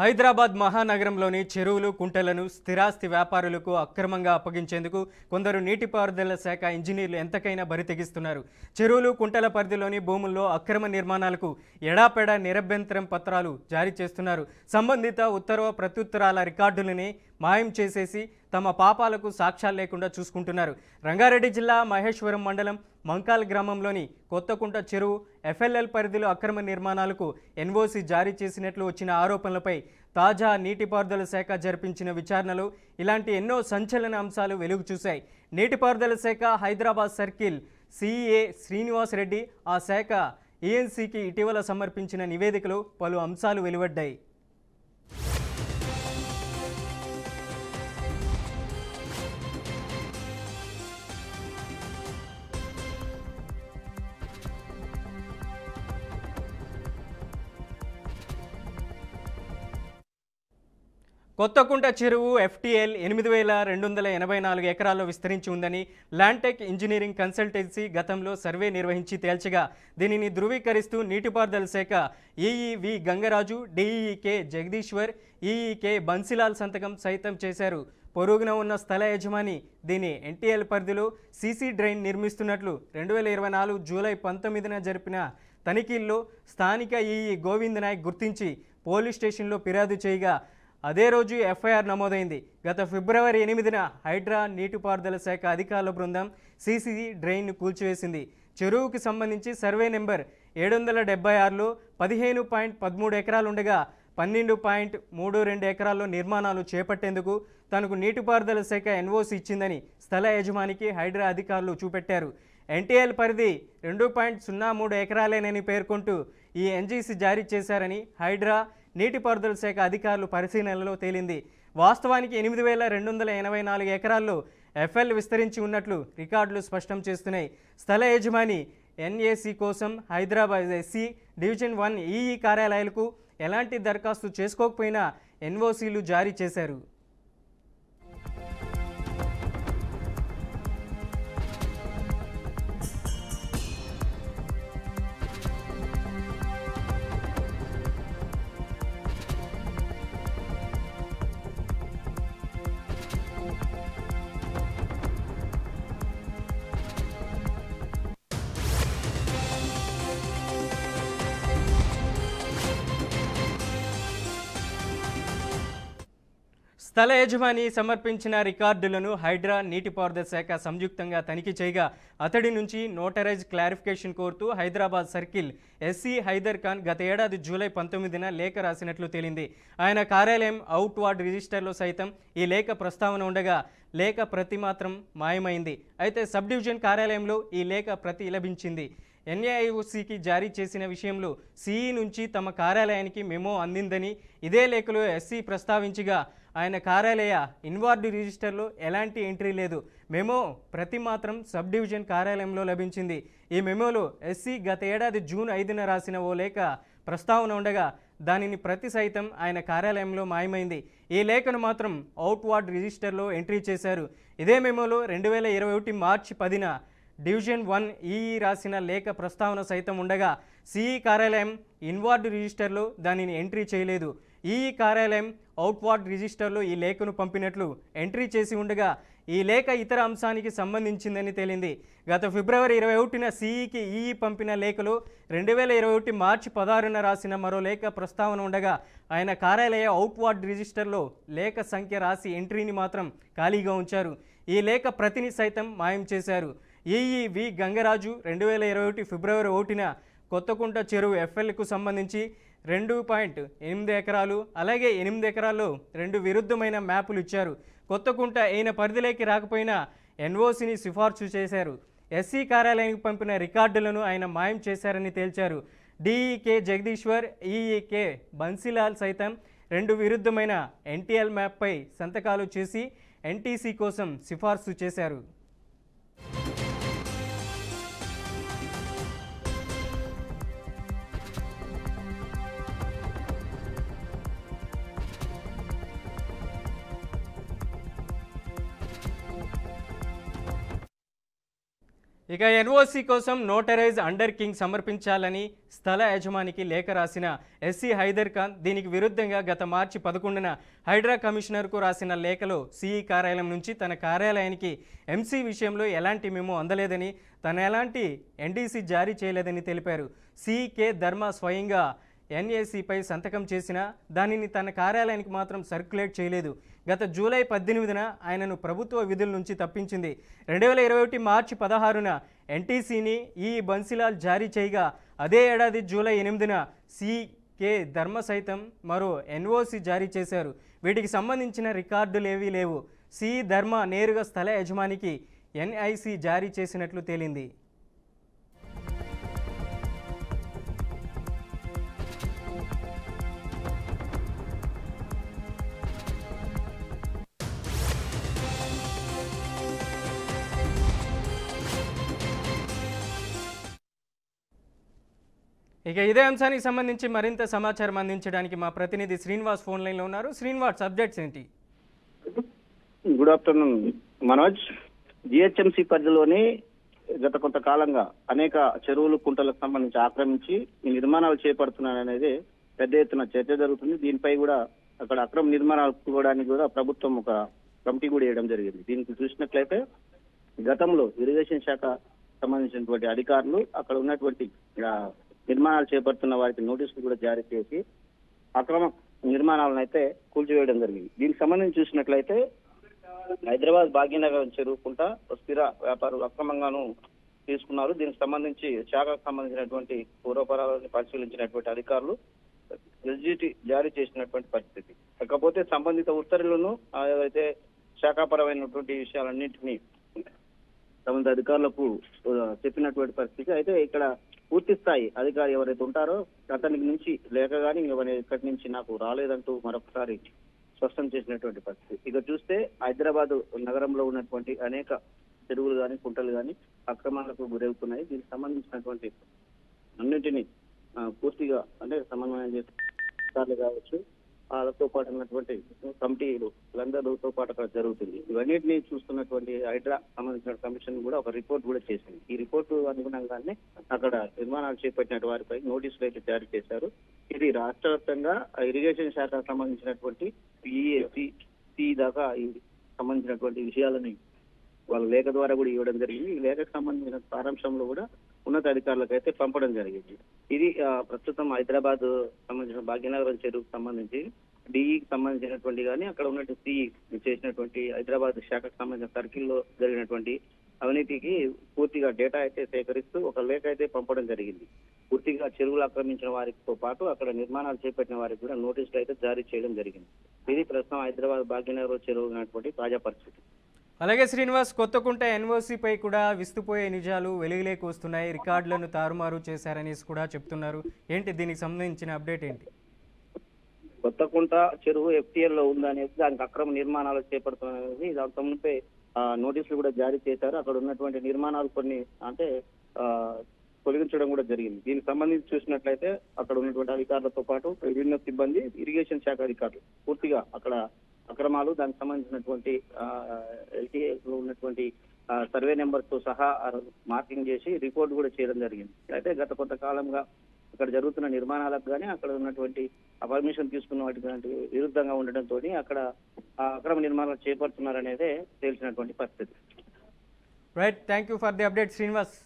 హైదరాబాద్ మహానగరంలోని చెరువులు కుంటలను స్థిరాస్తి వ్యాపారులకు అక్రమంగా అప్పగించేందుకు కొందరు నీటిపారుదల శాఖ ఇంజనీర్లు ఎంతకైనా బరితెగిస్తున్నారు. చెరువులు కుంటల పరిధిలోని భూముల్లో అక్రమ నిర్మాణాలకు ఎడాపెడా నిరభ్యంతరం పత్రాలు జారీ చేస్తున్నారు. సంబంధిత ఉత్తర్వ ప్రత్యుత్తరాల రికార్డులని మాయం చేసేసి తమ పాపాలకు సాక్ష్యాలు లేకుండా చూసుకుంటున్నారు. రంగారెడ్డి జిల్లా మహేశ్వరం మండలం మంకాల్ గ్రామంలోని కొత్తకుంట చెరువు ఎఫ్ఎల్ఎల్ పరిధిలో అక్రమ నిర్మాణాలకు ఎన్ఓసి జారీ చేసినట్లు వచ్చిన ఆరోపణలపై తాజా నీటిపారుదల శాఖ జరిపించిన విచారణలో ఇలాంటి ఎన్నో సంచలన అంశాలు వెలుగు చూశాయి. నీటిపారుదల శాఖ హైదరాబాద్ సర్కిల్ సిఈఏ శ్రీనివాస్ రెడ్డి ఆ శాఖ ఏఎన్సీకి ఇటీవల సమర్పించిన నివేదికలో పలు అంశాలు వెలువడ్డాయి. కొత్తకుంట చెరువు ఎఫ్టీఎల్ 8,284 ఎకరాల్లో విస్తరించి ఉందని ల్యాండ్టెక్ ఇంజనీరింగ్ కన్సల్టెన్సీ గతంలో సర్వే నిర్వహించి తేల్చగా దీనిని ధృవీకరిస్తూ నీటిపారుదల శాఖ ఈఈవి గంగరాజు, డిఈకే జగదీశ్వర్, ఈఈకే బన్సిలాల్ సంతకం సైతం చేశారు. పొరుగున ఉన్న స్థల యజమాని దీని ఎన్టీఎల్ పరిధిలో సీసీ డ్రైన్ నిర్మిస్తున్నట్లు 2024 జూలై 19న జరిపిన తనిఖీల్లో స్థానిక ఈఈ గోవింద్ నాయక్ గుర్తించి పోలీస్ స్టేషన్లో ఫిర్యాదు చేయగా అదే రోజు ఎఫ్ఐఆర్ నమోదైంది. గత ఫిబ్రవరి 8న హైడ్రా నీటిపారుదల శాఖ అధికారుల బృందం సీసీ డ్రైన్ను కూల్చివేసింది. చెరువుకు సంబంధించి సర్వే నెంబర్ 776లో 15.13 ఎకరాలుండగా 12.32 ఎకరాల్లో నిర్మాణాలు చేపట్టేందుకు తనకు నీటిపారుదల శాఖ ఎన్ఓసి ఇచ్చిందని స్థల యజమానికి హైడ్రా అధికారులు చూపెట్టారు. ఎన్టీఎల్ పరిధి 2.03 ఎకరాలేనని పేర్కొంటూ ఈ ఎన్జీసీ జారీ చేశారని హైడ్రా నీటిపారుదల శాఖ అధికారులు పరిశీలనలో తేలింది. వాస్తవానికి 8,284 ఎకరాల్లో ఎఫ్ఎల్ విస్తరించి ఉన్నట్లు రికార్డులు స్పష్టం చేస్తున్నాయి. స్థల యజమాని ఎన్ఏసీ కోసం హైదరాబాద్ ఎస్సీ డివిజన్ 1 ఈఈ కార్యాలయాలకు ఎలాంటి దరఖాస్తు చేసుకోకపోయినా ఎన్ఓసీలు జారీ చేశారు. స్థల యజమాని సమర్పించిన రికార్డులను హైడ్రా నీటిపారుదల శాఖ సంయుక్తంగా తనిఖీ చేయగా అతడి నుంచి నోటరైజ్ క్లారిఫికేషన్ కోరుతూ హైదరాబాద్ సర్కిల్ ఎస్సీ హైదర్ ఖాన్ గత ఏడాది జూలై 19న లేఖ రాసినట్లు తేలింది. ఆయన కార్యాలయం అవుట్వార్డ్ రిజిస్టర్లో సైతం ఈ లేఖ ప్రస్తావన ఉండగా లేఖ ప్రతి మాత్రం మాయమైంది. అయితే సబ్ డివిజన్ కార్యాలయంలో ఈ లేఖ ప్రతి లభించింది. ఎన్ఏఐఓసీకి జారీ చేసిన విషయంలో సిఈ నుంచి తమ కార్యాలయానికి మెమో అందిందని ఇదే లేఖలో ఎస్సీ ప్రస్తావించగా ఆయన కార్యాలయ ఇన్వార్డ్ రిజిస్టర్లో ఎలాంటి ఎంట్రీ లేదు. మెమో ప్రతి మాత్రం సబ్ డివిజన్ కార్యాలయంలో లభించింది. ఈ మెమోలో ఎస్సీ గత ఏడాది జూన్ 5న రాసిన ఓ లేఖ ప్రస్తావన ఉండగా దానిని ప్రతి సైతం ఆయన కార్యాలయంలో మాయమైంది. ఈ లేఖను మాత్రం అవుట్వార్డ్ రిజిస్టర్లో ఎంట్రీ చేశారు. ఇదే మెమోలో 2021 మార్చి 10న డివిజన్ 1 ఈఈ రాసిన లేఖ ప్రస్తావన సైతం ఉండగా సిఈ కార్యాలయం ఇన్వార్డ్ రిజిస్టర్లో దానిని ఎంట్రీ చేయలేదు. ఈఈ కార్యాలయం అవుట్వార్డ్ రిజిస్టర్లో ఈ లేఖను పంపినట్లు ఎంట్రీ చేసి ఉండగా ఈ లేఖ ఇతర అంశానికి సంబంధించిందని తేలింది. గత ఫిబ్రవరి 21న సిఈకి ఈఈ పంపిన లేఖలో 2021 మార్చి 16న రాసిన మరో లేఖ ప్రస్తావన ఉండగా ఆయన కార్యాలయ అవుట్వార్డ్ రిజిస్టర్లో లేఖ సంఖ్య రాసి ఎంట్రీని మాత్రం ఖాళీగా ఉంచారు. ఈ లేఖ ప్రతిని సైతం మాయం చేశారు. ఈఈవి గంగరాజు 2021 ఫిబ్రవరి 1న కొత్తకుంట చెరువు ఎఫ్ఎల్కు సంబంధించి 2.8 ఎకరాలు అలాగే 8 ఎకరాల్లో 2 విరుద్ధమైన మ్యాపులు ఇచ్చారు. కొత్తకుంట అయిన పరిధిలోకి రాకపోయినా ఎన్ఓసిని సిఫార్సు చేశారు. ఎస్సీ కార్యాలయానికి పంపిన రికార్డులను ఆయన మాయం చేశారని తేల్చారు. డిఈకే జగదీశ్వర్, ఈఈకే బన్సిలాల్ సైతం 2 విరుద్ధమైన ఎన్టీఎల్ మ్యాప్పై సంతకాలు చేసి ఎన్టీసీ కోసం సిఫార్సు చేశారు. ఇక ఎన్ఓసి కోసం నోటరైజ్ అండర్ కింగ్ సమర్పించాలని స్థల యజమానికి లేఖ రాసిన ఎస్సీ హైదర్ ఖాన్ దీనికి విరుద్ధంగా గత మార్చి 11న హైడ్రా కమిషనర్కు రాసిన లేఖలో సిఈ కార్యాలయం నుంచి తన కార్యాలయానికి ఎంసీ విషయంలో ఎలాంటి మెమో అందలేదని తన ఎలాంటి ఎన్డీసీ జారీ చేయలేదని తెలిపారు. సిఈ కె ధర్మ స్వయంగా ఎన్ఏసీపై సంతకం చేసినా దానిని తన కార్యాలయానికి మాత్రం సర్క్యులేట్ చేయలేదు. గత జూలై 18న ఆయనను ప్రభుత్వ విధుల నుంచి తప్పించింది. 2021 మార్చి 16న ఎన్టీసీని ఈ బన్సీలాల్ జారీ చేయగా అదే ఏడాది జూలై 8న సికే ధర్మ సైతం మరో ఎన్ఓసి జారీ చేశారు. వీటికి సంబంధించిన రికార్డులేవీ లేవు. సి ధర్మ నేరుగా స్థల యజమానికి ఎన్ఐసి జారీ చేసినట్లు తేలింది. ఇక ఇదే అంశానికి సంబంధించి మరింత సమాచారం అందించడానికి మా ప్రతినిధి శ్రీనివాస్ ఫోన్ లైన్లో ఉన్నారు. శ్రీనివాస్, అప్డేట్స్ ఏంటి? Good afternoon Manoj. జిహెచ్ఎంసీ పరిధిలోని గత కొంతకాలంగా అనేక చెరువులు కుంటలకు సంబంధించి ఆక్రమించి ఈ నిర్మాణాలు చేపడుతున్నారనేది పెద్ద ఎత్తున చర్చ జరుగుతుంది. దీనిపై కూడా అక్కడ అక్రమ నిర్మాణాలు కూడడానికి కూడా ప్రభుత్వం ఒక కమిటీ కూడా వేయడం జరిగింది. దీనికి చూసినట్లయితే గతంలో ఇరిగేషన్ శాఖ సంబంధించినటువంటి అధికారులు అక్కడ ఉన్నటువంటి నిర్మాణాలు చేపడుతున్న వారికి నోటీసులు కూడా జారీ చేసి అక్రమ నిర్మాణాలను అయితే కూల్చివేయడం జరిగింది. దీనికి సంబంధించి చూసినట్లయితే హైదరాబాద్ భాగ్యనగరం చెరువుకుంట స్థిర వ్యాపారులు అక్రమంగాను తీసుకున్నారు. దీనికి సంబంధించి శాఖకు సంబంధించినటువంటి పూర్వపరాలను పరిశీలించినటువంటి అధికారులు ఎస్జిటి జారీ చేసినటువంటి పరిస్థితి. కాకపోతే సంబంధిత ఉత్తర్వులను ఏదైతే శాఖాపరమైనటువంటి విషయాలన్నింటినీ సంబంధిత అధికారులకు చెప్పినటువంటి పరిస్థితి. అయితే ఇక్కడ పూర్తి స్థాయి అధికారి ఎవరైతే ఉంటారో అతనికి నుంచి లేక కానీ ఇక్కడి నుంచి నాకు రాలేదంటూ మరొకసారి స్పష్టం చేసినటువంటి పరిస్థితి. ఇక చూస్తే హైదరాబాద్ నగరంలో ఉన్నటువంటి అనేక చెరువులు కానీ కుంటలు కానీ అక్రమాలకు గురవుతున్నాయి. దీనికి సంబంధించినటువంటి అన్నింటినీ పూర్తిగా అంటే సమన్వయం చేసే అధికారులు కావచ్చు, వాళ్ళతో పాటు ఉన్నటువంటి కమిటీలు అందరితో పాటు అక్కడ జరుగుతుంది. ఇవన్నిటినీ చూస్తున్నటువంటి హైడ్రా సంబంధించిన కమిషన్ కూడా ఒక రిపోర్ట్ కూడా చేసింది. ఈ రిపోర్టు అనుగుణంగానే అక్కడ నిర్మాణాలు చేపట్టిన వారిపై నోటీసులు అయితే జారీ చేశారు. ఇది రాష్ట్ర వ్యాప్తంగా ఇరిగేషన్ శాఖకు సంబంధించినటువంటి పిఏసి దాకా ఈ సంబంధించినటువంటి విషయాలని వాళ్ళ లేఖ ద్వారా కూడా ఇవ్వడం జరిగింది. ఈ లేఖకు సంబంధించిన సారాంశంలో కూడా ఉన్నత అధికారులకు అయితే పంపడం జరిగింది. ఇది ప్రస్తుతం హైదరాబాద్ సంబంధించిన భాగ్యనగరం చెరువుకు సంబంధించి డిఈకి సంబంధించినటువంటి కానీ అక్కడ ఉన్నటువంటి సిఈ చేసినటువంటి హైదరాబాద్ శాఖకు సంబంధించిన సర్కిల్లో జరిగినటువంటి అవినీతికి పూర్తిగా డేటా అయితే సేకరిస్తూ ఒక లేఖ అయితే పంపడం జరిగింది. పూర్తిగా చెరువులు ఆక్రమించిన వారితో పాటు అక్కడ నిర్మాణాలు చేపట్టిన వారికి కూడా నోటీసులు అయితే జారీ చేయడం జరిగింది. ఇది ప్రస్తుతం హైదరాబాద్ భాగ్యనగరం చెరువు ఉన్నటువంటి తాజా పరిస్థితి. అలాగే శ్రీనివాస్, కొత్తకుంట ఎన్ఓసిపై కూడా విస్తుపోయే నిజాలు వెలుగులోకి వస్తున్నాయి. రికార్డులను తారుమారు చేశారని కూడా చెప్తున్నారు. ఏంటి దీనికి సంబంధించిన అప్డేట్ ఏంటి? కొత్తకుంట చెరువు ఎఫ్టీఎల్ లో ఉందనేది దానికి అక్రమ నిర్మాణాలు చేపడుతున్నది దాంతో ముందే నోటీసులు కూడా జారీ చేశారు. అక్కడ ఉన్నటువంటి నిర్మాణాలు కొన్ని అంటే తొలగించడం కూడా జరిగింది. దీనికి సంబంధించి చూసినట్లయితే అక్కడ ఉన్నటువంటి అధికారులతో పాటు విభిన్న సిబ్బంది, ఇరిగేషన్ శాఖ అధికారులు పూర్తిగా అక్కడ అక్రమాలు దానికి సంబంధించినటువంటి ఎల్టీఏలో ఉన్నటువంటి సర్వే నెంబర్ తో సహా మార్కింగ్ చేసి రిపోర్ట్ కూడా చేయడం జరిగింది. అయితే గత కొంతకాలంగా అక్కడ జరుగుతున్న నిర్మాణాలకు కానీ అక్కడ ఉన్నటువంటి పర్మిషన్ తీసుకున్న వాటికి విరుద్ధంగా ఉండడంతో అక్కడ అక్రమ నిర్మాణాలు చేపడుతున్నారనేదే తేల్చినటువంటి పరిస్థితి. Right, thank you for the update Srinivas.